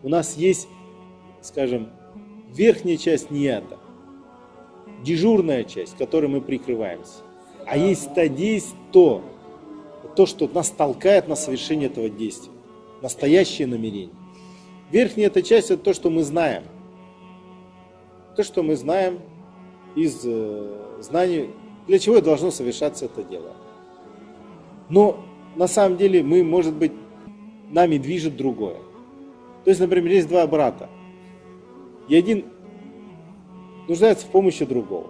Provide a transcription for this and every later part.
у нас есть, скажем, верхняя часть нията, дежурная часть, которой мы прикрываемся. А есть стадийс то, что нас толкает на совершение этого действия. Настоящее намерение. Верхняя эта часть, это то, что мы знаем. То, что мы знаем из знаний, для чего должно совершаться это дело. Но на самом деле мы, может быть, нами движет другое. То есть, например, есть два брата. И один нуждается в помощи другого.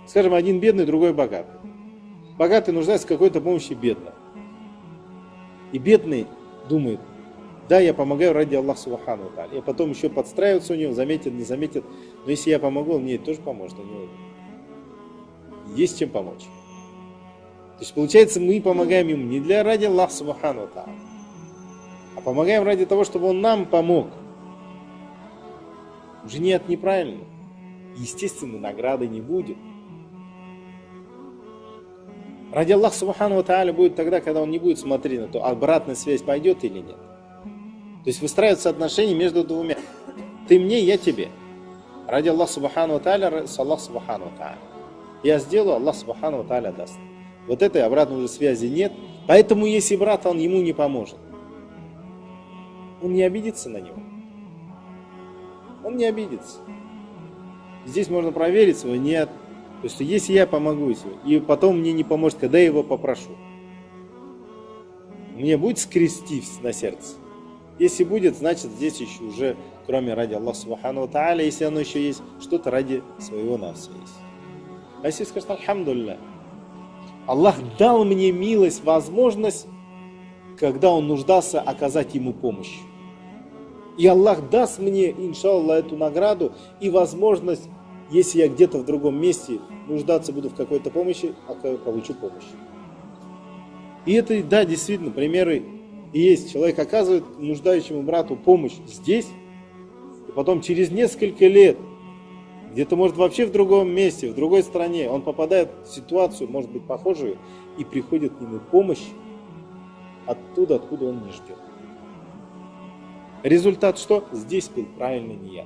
Скажем, один бедный, другой богатый. Богатый нуждается в какой-то помощи бедного. И бедный думает, да, я помогаю ради Аллаха Субхану ва Тааля. И потом еще подстраивается у него, заметит, не заметит. Но если я помогу, он мне тоже поможет. У него есть чем помочь. То есть получается, мы помогаем ему не для ради Аллаха Субхану ва Тааля, а помогаем ради того, чтобы он нам помог. Уже нет, неправильно. Естественно, награды не будет. Ради Аллаха Субхану ва Тааля будет тогда, когда он не будет смотреть на то, обратная связь пойдет или нет. То есть выстраиваются отношения между двумя. Ты мне, я тебе. Ради Аллаха Субхану ва Тааля, с Аллаха Субхану ва Тааля. Я сделаю, Аллах Субхану ва Тааля даст. Вот этой обратной уже связи нет. Поэтому если брат, он ему не поможет. Он не обидится на него. Он не обидится. Здесь можно проверить свой нет. То есть, если я помогу, и потом мне не поможет, когда я его попрошу, мне будет скрести на сердце? Если будет, значит здесь еще уже, кроме ради Аллаха Субхану ва Тааля, если оно еще есть, что-то ради своего нафса есть. А если скажет, альхамдулилля, Аллах дал мне милость, возможность, когда он нуждался, оказать ему помощь. И Аллах даст мне, иншаллах, эту награду и возможность, если я где-то в другом месте нуждаться буду в какой-то помощи, получу помощь. И это, да, действительно, примеры есть. Человек оказывает нуждающему брату помощь здесь, и потом через несколько лет, где-то, может, вообще в другом месте, в другой стране, он попадает в ситуацию, может быть, похожую, и приходит к нему помощь оттуда, откуда он не ждет. Результат что? Здесь был правильный ният.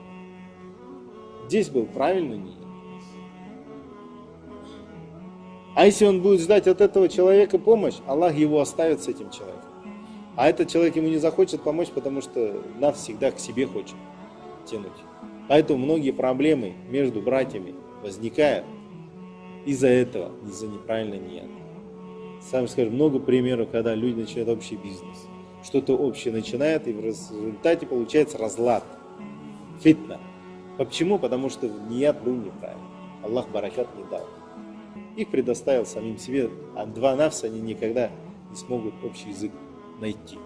Здесь был правильный ният. А если он будет ждать от этого человека помощь, Аллах его оставит с этим человеком. А этот человек ему не захочет помочь, потому что нас всегда к себе хочет тянуть. Поэтому многие проблемы между братьями возникают из-за этого, из-за неправильного нията. Сам скажу, много примеров, когда люди начинают общий бизнес. Что-то общее начинает, и в результате получается разлад, фитна. Почему? Потому что ният был неправильный. Аллах баракат не дал. Их предоставил самим себе, а два нафса они никогда не смогут общий язык найти.